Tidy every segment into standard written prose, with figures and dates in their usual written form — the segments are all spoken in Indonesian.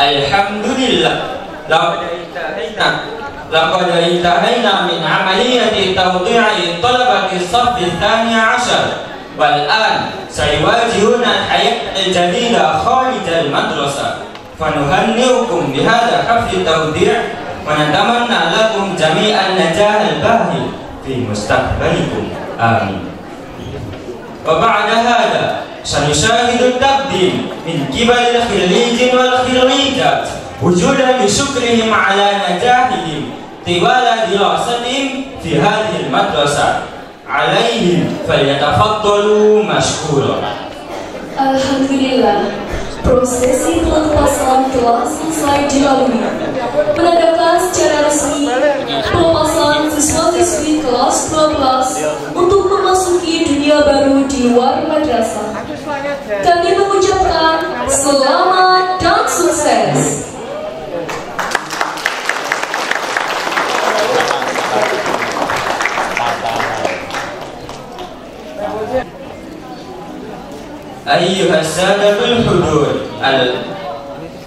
Alhamdulillah, laqad intahayna min amaliyati tawdi'i talabati as-saff ats-tsani 'ashar wal an sayuwajihuna al-hayat al-jadida kharij al-madrasah fanuhanni'ukum bihadha hafl tawdi' wa natamanna lakum jami'an najah al-bahri fi mustaqbalikum amin. Wa ba'da hadha sanushahidu at-taqdim min qibal al-khirrijin wal khirrijat wujudan li syukrihim ala najahihim tiwala dirasatihim fi hadhihi al-madrasah alaihim falyatafaddalu mashkura. Alhamdulillah, prosesi pelepasan telah selesai dilalui. Menandakan secara resmi pelepasan siswa-siswi kelas 12 untuk memasuki dunia baru di luar madrasah. Kami mengucapkan selamat dan sukses. أيها السادة الحضور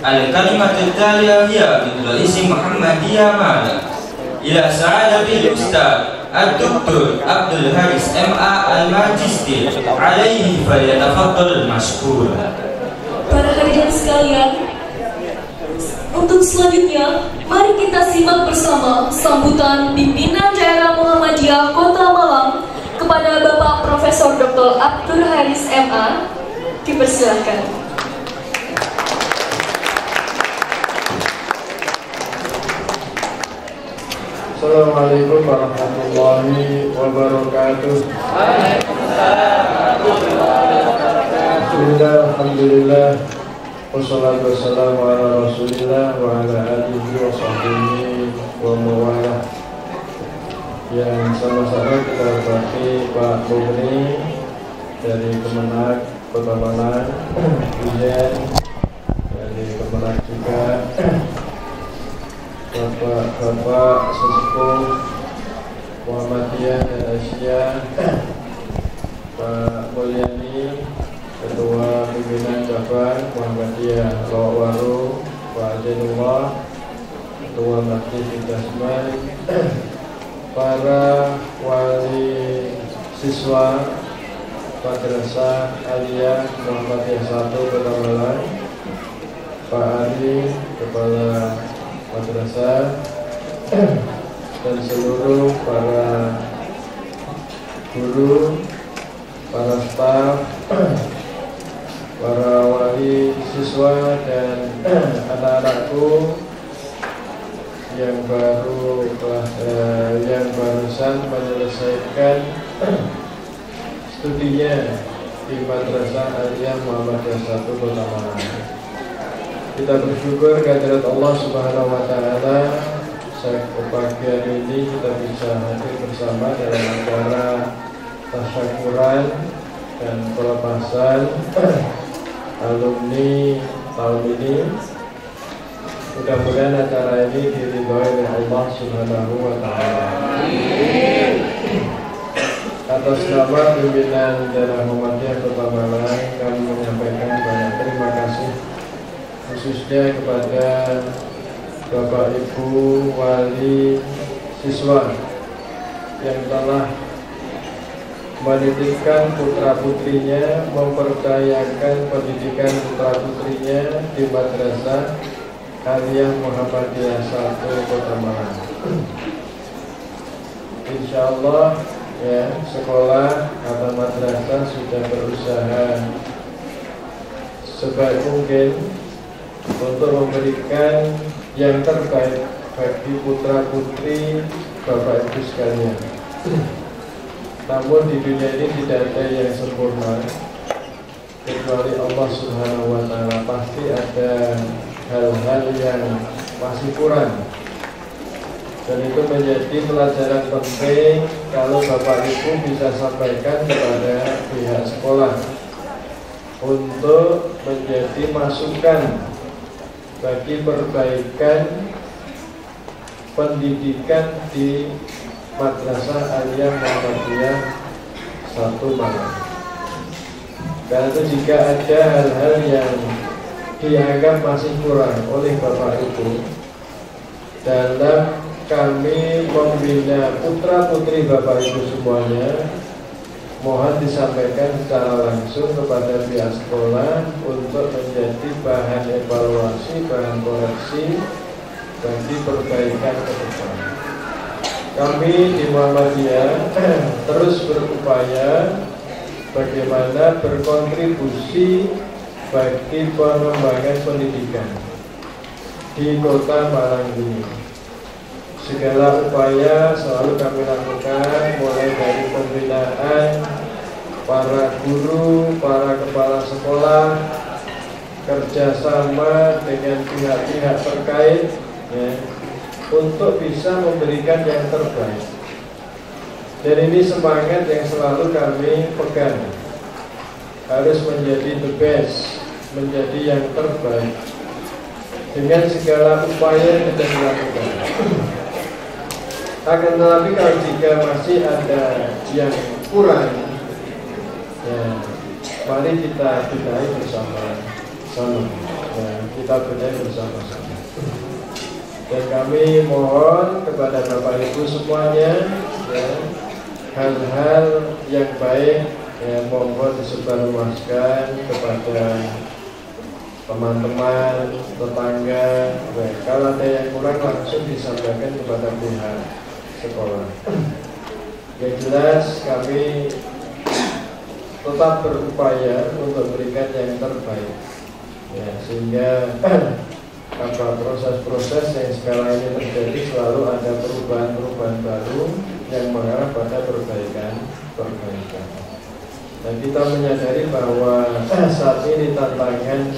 الكلمة التالية هي من رئيس محمدية معنا إلى سعادة الأستاذ الدكتور عبد الحارث MA الماجستير عليه فليتفضل المشكور. Para hadirin sekalian, untuk selanjutnya mari kita simak bersama sambutan pimpinan daerah Muhammadiyah Kota Malang kepada Bapak Profesor Dr. Abdul Haris MA. Dipersilakan. Assalamualaikum warahmatullahi wabarakatuh. Bismillah, alhamdulillah, wassalatu wassalamu ala rasulillah wa ala alihi wa sahbihi wa mawalah. Yang sama-sama kita hormati Pak Mugni dari Kemenag Kota Malang, Ijen dari Kemenag juga, Bapak Sesepuh Muhammadiyah dan Asia, Pak Mulyani, Ketua Pimpinan Cabang Muhammadiyah Lowaru, Pak Zainullah, Ketua Majelis Idasman, para wali siswa Madrasah Aliyah Muhammadiyah 1 Kota Malang, Pak Ali, Kepala Madrasah, dan seluruh para guru, para staf, para wali siswa dan anak-anakku yang barusan menyelesaikan studinya di Madrasah Aliyah Muhammadiyah 1 Kota Malang. Kita bersyukur kehadirat Allah Subhanahu wa taala, pagi hari ini kita bisa hadir bersama dalam acara tasyakuran dan pelepasan alumni tahun ini. Mudah-mudahan acara ini diridhoi oleh Allah Subhanahu wa taala. Atas nama pimpinan daerah Muhammadiyah Kota Malang, kami menyampaikan banyak terima kasih khususnya kepada Bapak Ibu wali siswa yang telah menitipkan putra-putrinya, mempercayakan pendidikan putra-putrinya di Madrasah Aliyah Muhammadiyah 1 Kota Malang. Insya Allah ya, sekolah atau madrasah sudah berusaha sebaik mungkin untuk memberikan yang terbaik bagi putra-putri Bapak Ibu sekalian. Namun di dunia ini tidak ada yang sempurna kecuali Allah Subhanahu wa taala. Pasti ada hal-hal yang masih kurang, dan itu menjadi pelajaran penting kalau Bapak Ibu bisa sampaikan kepada pihak sekolah untuk menjadi masukan bagi perbaikan pendidikan di Madrasah Aliyah Muhammadiyah 1 Malang. Karena itu jika ada hal-hal yang dianggap masih kurang oleh Bapak Ibu dalam kami membina putra-putri Bapak Ibu semuanya, mohon disampaikan secara langsung kepada pihak sekolah untuk menjadi bahan evaluasi, bahan koreksi bagi perbaikan ke depan. Kami di Muhammadiyah terus berupaya bagaimana berkontribusi bagi pengembangan pendidikan di Kota Malang ini. Segala upaya selalu kami lakukan, mulai dari pembinaan para guru, para kepala sekolah, kerjasama dengan pihak-pihak terkait, ya, untuk bisa memberikan yang terbaik. Dan ini semangat yang selalu kami pegang, harus menjadi the best, menjadi yang terbaik dengan segala upaya yang kita lakukan. Akan tetapi kalau jika masih ada yang kurang, ya, mari kita benahi bersama-sama, ya, kita benahi bersama-sama. Dan kami mohon kepada Bapak Ibu semuanya, ya, hal-hal yang baik, ya, mohon disebarluaskan kepada teman-teman, tetangga, ya. Kalau ada yang kurang langsung disampaikan kepada pihak sekolah. Yang jelas kami tetap berupaya untuk berikan yang terbaik, ya, sehingga proses-proses yang sekarang ini terjadi selalu ada perubahan-perubahan baru yang mengarah pada perbaikan. Dan kita menyadari bahwa saat ini tantangan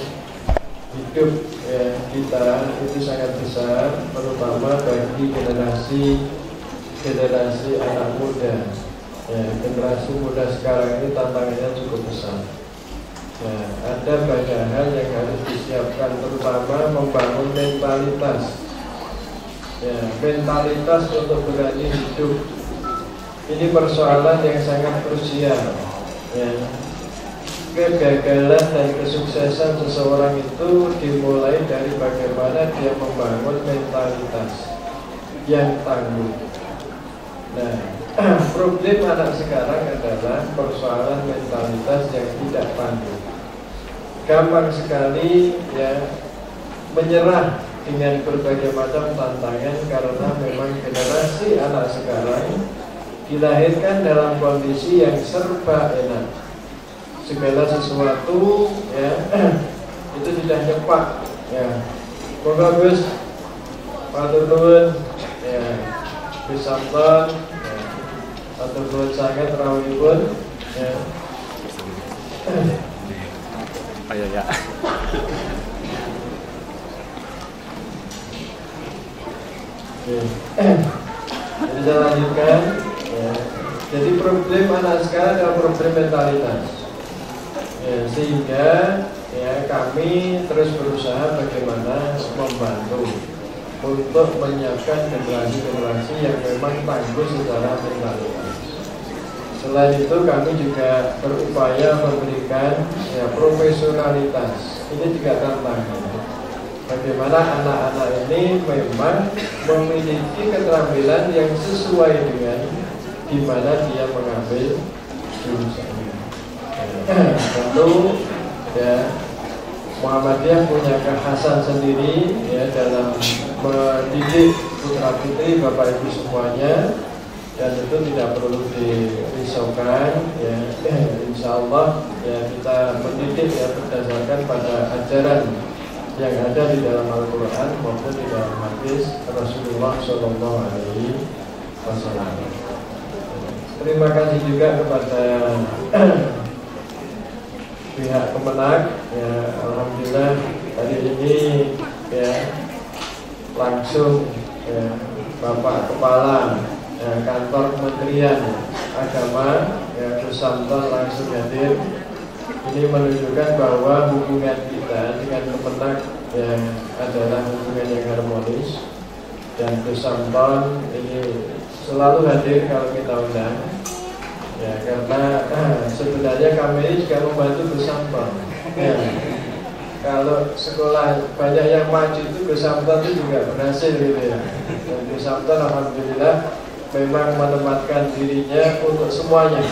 hidup, ya, kita itu sangat besar, terutama bagi generasi anak muda. Ya, generasi muda sekarang ini tantangannya cukup besar. Nah, ada banyak hal yang harus disiapkan, terutama membangun mentalitas, ya, mentalitas untuk berani hidup. Ini persoalan yang sangat krusial, ya. Kegagalan dan kesuksesan seseorang itu dimulai dari bagaimana dia membangun mentalitas yang tangguh. Nah, problem anak sekarang adalah persoalan mentalitas yang tidak tangguh. Gampang sekali, ya, menyerah dengan berbagai macam tantangan karena memang generasi anak sekarang dilahirkan dalam kondisi yang serba enak. Segala sesuatu, ya, itu sudah cepat, ya. Moga Gus matur nuwun, ya, pisanton, ya, matur nuwun sanget rawuhipun, ya. Ayo ya. Jadi saya lanjutkan, ya. Jadi problem anak sekarang adalah problem mentalitas, ya, sehingga, ya, kami terus berusaha bagaimana membantu untuk menyiapkan generasi-generasi yang memang tangguh secara mentalitas. Selain itu kami juga berupaya memberikan, ya, profesionalitas. Ini juga tantangan. Bagaimana anak-anak ini memang memiliki keterampilan yang sesuai dengan di mana dia mengambil jurusannya. Tentu, ya, Muhammadiyah punya kekhasan sendiri, ya, dalam mendidik putra-putri Bapak Ibu semuanya, dan itu tidak perlu dirisaukan, ya. Insya Allah, ya, kita mendidik, ya, berdasarkan pada ajaran yang ada di dalam Al-Quran maupun di dalam hadis Rasulullah SAW. Terima kasih juga kepada pihak Kemenak, ya, alhamdulillah hari ini, ya, langsung, ya, Bapak Kepala, ya, Kantor Kementerian Agama, ya, Gus Samton langsung hadir. Ini menunjukkan bahwa hubungan kita dengan Kemenak, ya, adalah hubungan yang harmonis, dan Gus Samton ini selalu hadir kalau kita undang, ya, karena sebenarnya kami ini juga membantu Gus Samton, ya. kalau sekolah banyak yang maju itu Gus Samton itu juga berhasil gitu ya. Dan Gus Samton alhamdulillah memang menempatkan dirinya untuk semuanya.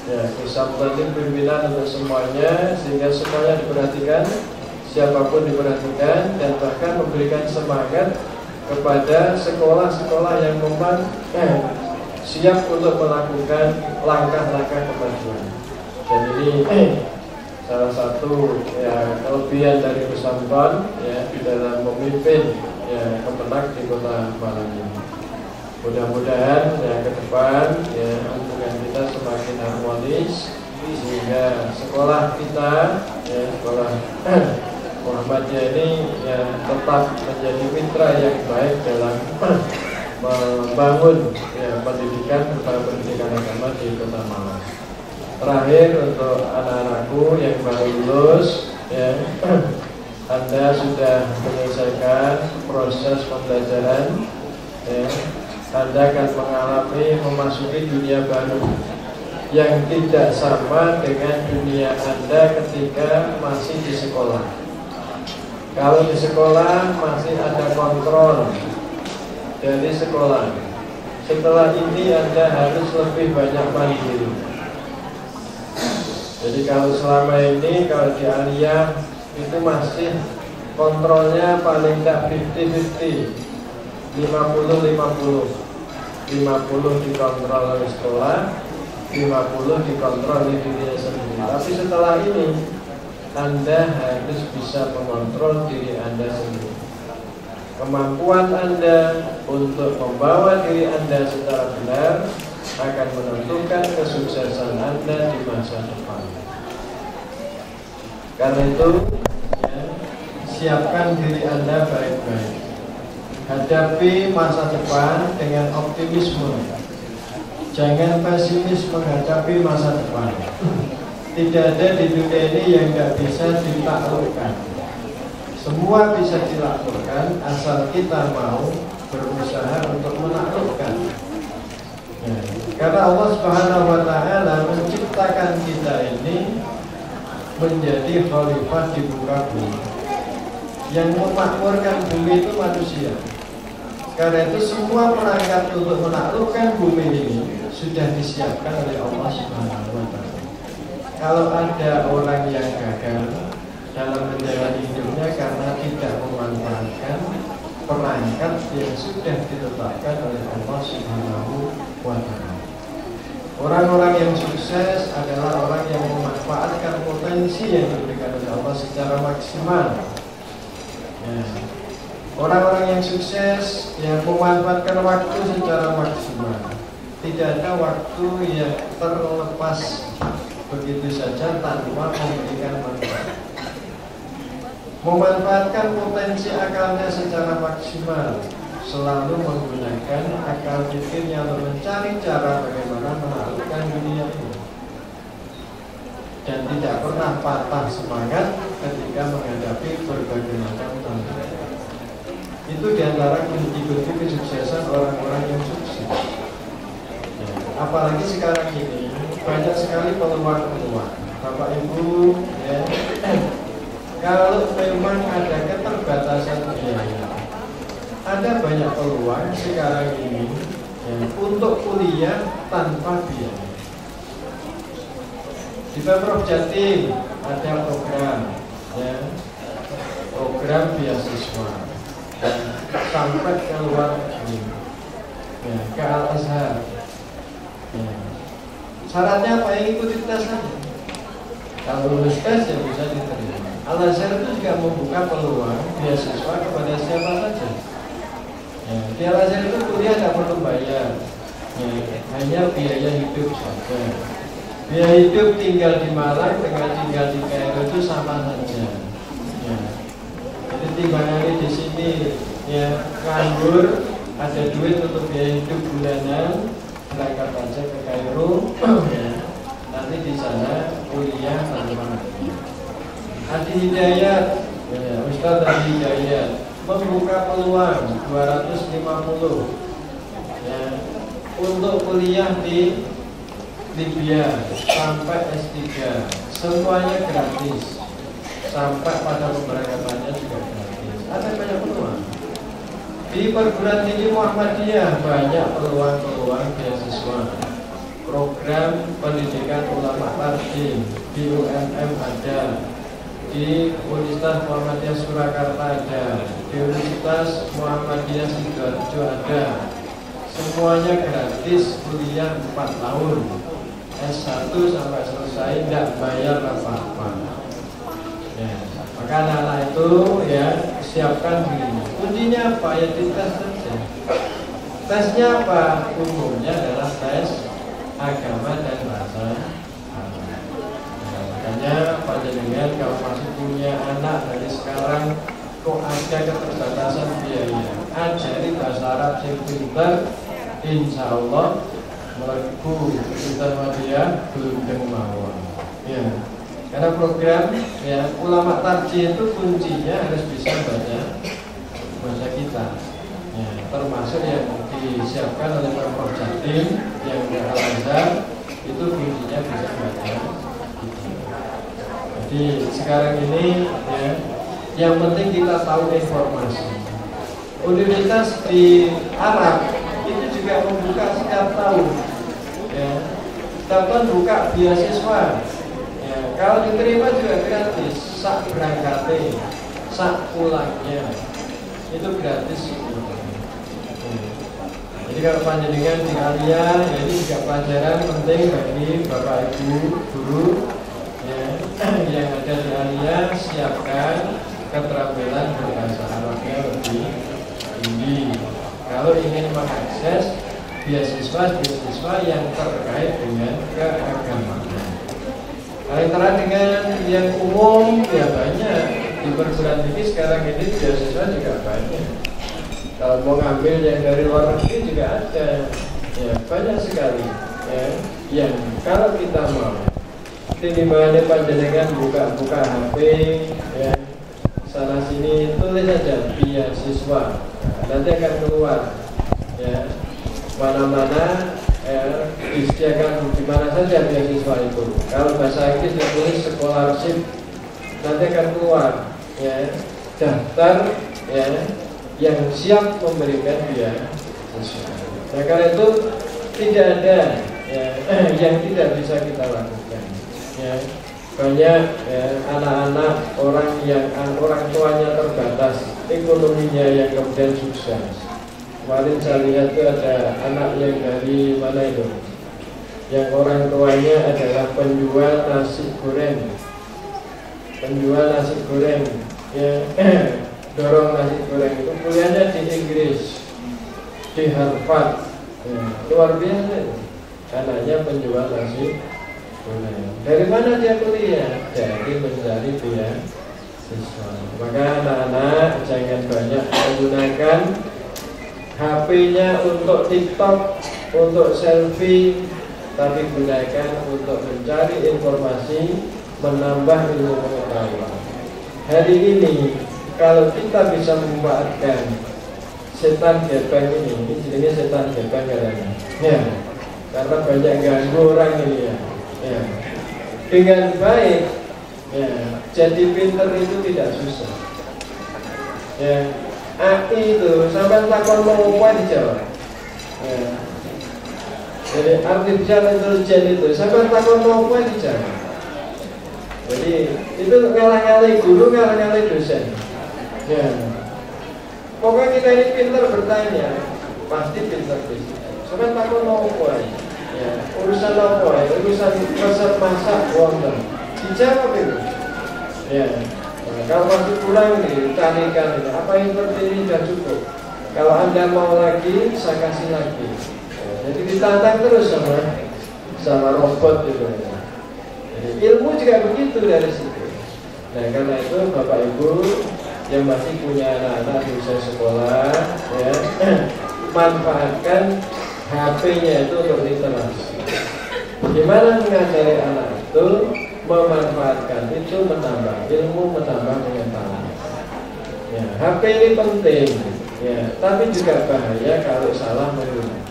Ya, Gus Samton ini pimpinan untuk semuanya, sehingga semuanya diperhatikan, siapapun diperhatikan, dan bahkan memberikan semangat kepada sekolah-sekolah yang memang siap untuk melakukan langkah-langkah kemajuan. Dan ini salah satu ya kelebihan dari Gus Samton ya di dalam memimpin ya Kemenak di Kota Malang ini. Mudah-mudahan ya ke depan ya hubungan kita semakin harmonis, sehingga sekolah kita ya sekolah Muhammadiyah ini ya tetap menjadi mitra yang baik dalam membangun ya pendidikan terutama pendidikan agama di Kota Malang. Terakhir untuk anak-anakku yang baru lulus ya, Anda sudah menyelesaikan proses pembelajaran ya, Anda akan mengalami memasuki dunia baru yang tidak sama dengan dunia Anda ketika masih di sekolah. Kalau di sekolah masih ada kontrol dari sekolah. Setelah ini Anda harus lebih banyak mandiri. Jadi kalau selama ini kalau di aliyah itu masih kontrolnya paling tidak 50-50, 50-50. 50 dikontrol oleh sekolah, 50 dikontrol oleh dirinya sendiri. Tapi setelah ini Anda harus bisa mengontrol diri Anda sendiri. Kemampuan Anda untuk membawa diri Anda secara benar akan menentukan kesuksesan Anda di masa depan. Karena itu ya, siapkan diri Anda baik-baik. Hadapi masa depan dengan optimisme. Jangan pesimis menghadapi masa depan. Tidak ada di dunia ini yang tidak bisa ditaklukkan. Semua bisa dilakukan asal kita mau berusaha untuk menaklukkan. Ya, karena Allah Subhanahu wa Ta'ala menciptakan kita ini menjadi khalifah di muka bumi. Yang memakmurkan bumi itu manusia. Karena itu semua perangkat untuk menaklukkan bumi ini sudah disiapkan oleh Allah Subhanahu wa Ta'ala. Kalau ada orang yang gagal dalam menjalani hidupnya karena tidak memanfaatkan perangkat yang sudah ditetapkan oleh Allah Subhanahu wa Ta'ala. Orang-orang yang sukses adalah orang yang memanfaatkan potensi yang diberikan oleh Allah secara maksimal. Ya. Orang-orang yang sukses yang memanfaatkan waktu secara maksimal. Tidak ada waktu yang terlepas begitu saja tanpa memberikan manfaat. Memanfaatkan potensi akalnya secara maksimal, selalu menggunakan akal pikirnya untuk mencari cara bagaimana menaklukkan dunia ini, dan tidak pernah patah semangat ketika menghadapi berbagai macam tantangan. Itu diantara kunci-kunci kesuksesan orang-orang yang sukses. Ya, apalagi sekarang ini banyak sekali peluang-peluang. Bapak Ibu, ya, kalau memang ada keterbatasan biaya, ada banyak peluang sekarang ini ya, untuk kuliah tanpa biaya. Di Pemprov Jatim ada program, ya, program beasiswa dan sampai ke luar negeri, ya, ke Al-Azhar. Ya. Syaratnya apa? Yang ikuti tes saja. Kalau lulus tes ya bisa diterima. Al-Azhar itu juga membuka peluang beasiswa kepada siapa saja. Ya, di Al-Azhar itu kuliah tidak perlu bayar, ya, hanya biaya hidup saja. Biaya hidup tinggal di Malang dengan tinggal di Kairo itu sama saja. Ya. Jadi timbangannya di sini ya nganggur, ada duit untuk biaya hidup bulanan, berangkat aja ke Kairo, ya. Nanti di sana kuliah tanpa Adi Hidayat, ya, Ustadz Adi Hidayat membuka peluang 250 ya, untuk kuliah di Libya sampai S3, semuanya gratis. sampai pada pemberangkatannya juga gratis. Ada banyak peluang. Di perguruan tinggi Muhammadiyah banyak peluang-peluang beasiswa. Program pendidikan ulama tarjih di UMM ada, di Universitas Muhammadiyah Surakarta ada, di Universitas Muhammadiyah Sidoarjo ada. Semuanya gratis, kuliah 4 tahun, S1 sampai selesai, tidak bayar apa-apa. Ya, maka anak-anak itu ya siapkan diri. Kuncinya apa? Ya dites saja. Tesnya apa? Umumnya adalah tes agama dan bahasa Arab. Nah, makanya panjenengan kalau masih punya anak dari sekarang kok ada keterbatasan biaya, ajari bahasa Arab yang pintar, insya Allah melaku Muhammadiyah belum mawon. Ya, karena program ya ulama tarjih itu kuncinya harus bisa baca bahasa kita. Ya, termasuk yang disiapkan oleh Pemprov Jatim yang Al-Azhar itu kuncinya bisa baca. Jadi sekarang ini ya, yang penting kita tahu informasi. Universitas di Arab itu juga membuka setiap tahun. Ya, setiap tahun buka beasiswa. Ya, kalau diterima juga gratis. Sak berangkatnya, sak pulangnya itu gratis. Jadi kalau panjenengan di Alia, ya ini juga pelajaran penting bagi Bapak Ibu guru ya, yang ada di Alia, siapkan keterampilan bahasa Arabnya lebih tinggi. Kalau ingin mengakses beasiswa yang terkait dengan keagamaan. Paling terang dengan yang umum ya banyak di perguruan tinggi sekarang ini beasiswa juga banyak. Kalau mau ngambil yang dari luar negeri juga ada, ya banyak sekali. Ya, yang kalau kita mau, timbangannya panjenengan buka HP, ya sana sini tulis saja beasiswa, nanti akan keluar. Ya, mana-mana disediakan di mana saja beasiswa itu. Kalau bahasa Inggris ditulis scholarship, nanti akan keluar. Ya, daftar ya yang siap memberikan beasiswa. Nah, karena itu tidak ada ya, yang tidak bisa kita lakukan. Ya, banyak ya, anak-anak orang tuanya terbatas, ekonominya yang kemudian sukses. Kemarin saya lihat itu ada anak yang dari mana itu, yang orang tuanya adalah penjual nasi goreng, ya, dorong nasi goreng itu kuliahnya di Inggris, di Harvard, ya, luar biasa. Anaknya penjual nasi goreng. Dari mana dia kuliah? Dari mencari beasiswa. Maka anak-anak jangan banyak menggunakan HP-nya untuk TikTok, untuk selfie, tapi gunakan untuk mencari informasi, menambah ilmu pengetahuan. Hari ini kalau kita bisa memanfaatkan setan gepeng ini jadinya setan gepeng katanya. Ya, karena banyak ganggu orang ini ya. Ya. Dengan baik, ya, jadi pinter itu tidak susah. Ya, AI itu sampai takon mau apa dijawab. Ya. Jadi artificial intelligence itu sampai takon mau apa dijawab. Jadi itu ngalah-ngalahi guru, ngalah-ngalahi dosen. Ya. Pokoknya kita ini pintar bertanya, pasti pintar bisnis. Sampai takut mau apa? Ya, urusan apa? Urusan masak wonten. Dijawab itu. Ya. Nah, kalau masih kurang nih, carikan ini. Apa yang terpilih sudah cukup. Kalau Anda mau lagi, saya kasih lagi. Ya, jadi ditantang terus sama robot itu. Jadi ilmu juga begitu dari situ. Nah, karena itu Bapak Ibu yang masih punya anak-anak di usia sekolah, ya, manfaatkan HP-nya itu untuk literasi. Gimana mengajari anak itu memanfaatkan itu, menambah ilmu, menambah pengetahuan. Ya, HP ini penting, ya, tapi juga bahaya kalau salah menggunakan.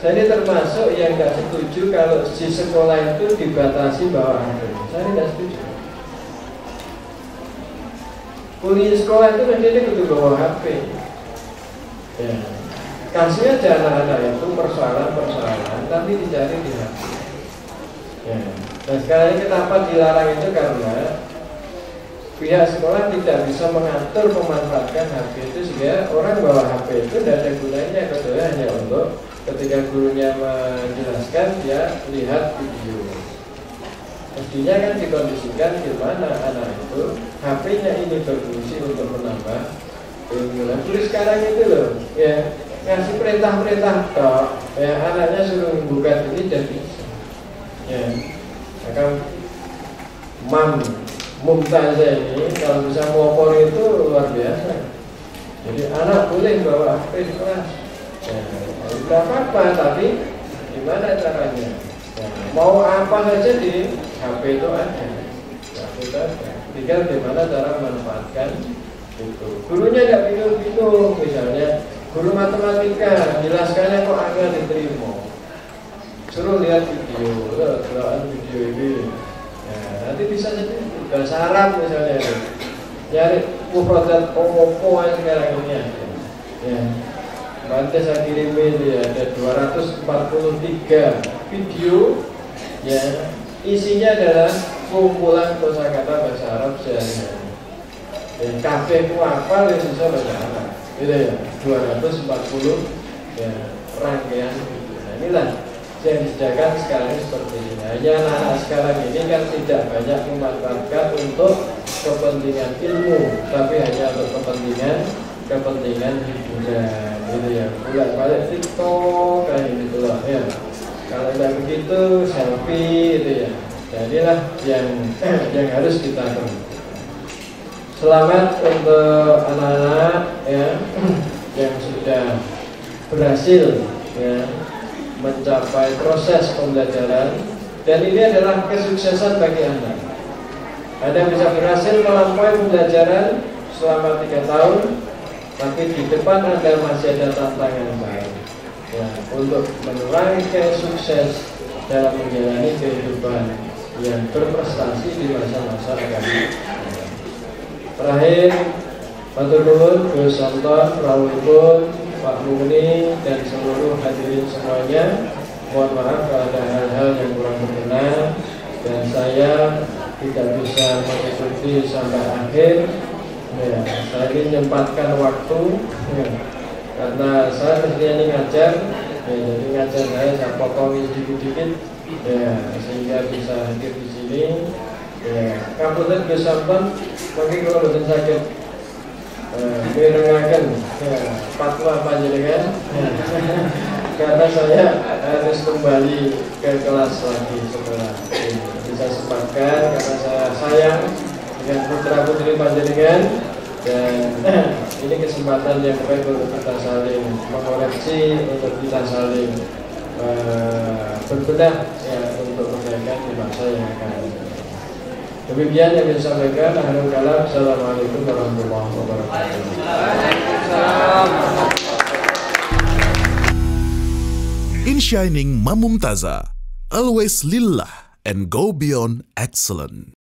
Saya ini termasuk yang nggak setuju kalau di sekolah itu dibatasi bawa HP. Saya tidak setuju. kuliah sekolah itu nanti dia kudu bawa HP. Ya. Kasih aja anak-anak itu persoalan-persoalan tapi dicari di HP. Ya. Dan sekarang ini kenapa dilarang itu karena pihak sekolah tidak bisa mengatur memanfaatkan HP itu sehingga orang bawa HP itu tidak ada gunanya kecuali hanya untuk ketika gurunya menjelaskan dia lihat video. Mestinya kan dikondisikan gimana anak itu HP-nya ini berfungsi untuk menambah ilmu. Terus sekarang itu loh, ya ngasih perintah-perintah toh, ya anaknya suruh buka ini dan bisa. Ya, akan Mumtazah ini kalau bisa melopor itu luar biasa. Jadi anak boleh bawa HP di kelas. Ya, tidak apa-apa, tapi gimana caranya? Ya, mau apa saja di HP itu ada. HP itu ada. Tinggal gimana cara memanfaatkan itu. Gurunya tidak bingung-bingung, misalnya guru matematika jelaskannya kok agak diterima. Suruh lihat video, video ini. Ya, nanti bisa jadi bahasa Arab misalnya, nyari mufradat omoko yang sekarang ini ada. Ya, nanti saya kirim ini ada 243 video, ya isinya adalah kumpulan kosakata bahasa Arab sehari-hari. Dan kafe ku apa yang bisa bahasa Arab, gitu ya, 240 ya rangkaian video. Nah inilah yang disediakan sekarang seperti ini. Hanya anak-anak sekarang ini kan tidak banyak memanfaatkan untuk kepentingan ilmu, tapi hanya untuk kepentingan hiburan, gitu ya. Bolak-balik TikTok kayak gitu lah, ya. Kalau tidak begitu selfie, gitu ya. Jadilah yang harus kita lakukan. Selamat untuk anak-anak ya yang sudah berhasil ya mencapai proses pembelajaran, dan ini adalah kesuksesan bagi Anda. Anda bisa berhasil melampaui pembelajaran selama 3 tahun, tapi di depan Anda masih ada tantangan baru ya, untuk menurunkan sukses dalam menjalani kehidupan yang berprestasi di masa-masa akan datang. Terakhir, matur nuwun Gus Santon, rawuhipun Pak Muni dan seluruh hadirin semuanya. Mohon maaf kalau ada hal-hal yang kurang berkenan dan saya tidak bisa mengikuti sampai akhir. Ya, saya ingin menyempatkan waktu ya, karena saya mestinya ini ngajar, ya, jadi ngajar saya potong sedikit-sedikit ya, sehingga bisa hadir di sini. Ya, kabupaten Gus Santon mungkin kalau betul sakit mirengaken ya, fatwa panjenengan ya. Karena saya harus kembali ke kelas lagi setelah ini. Bisa sempatkan karena saya sayang dengan putra putri panjenengan, dan ini kesempatan yang baik untuk kita saling mengoreksi, untuk kita saling berbenah ya, untuk kebaikan di masa yang akan datang. Demikian yang saya sampaikan. Assalamualaikum warahmatullahi wabarakatuh. In Shining Mumtazah, always lillah and go beyond excellent.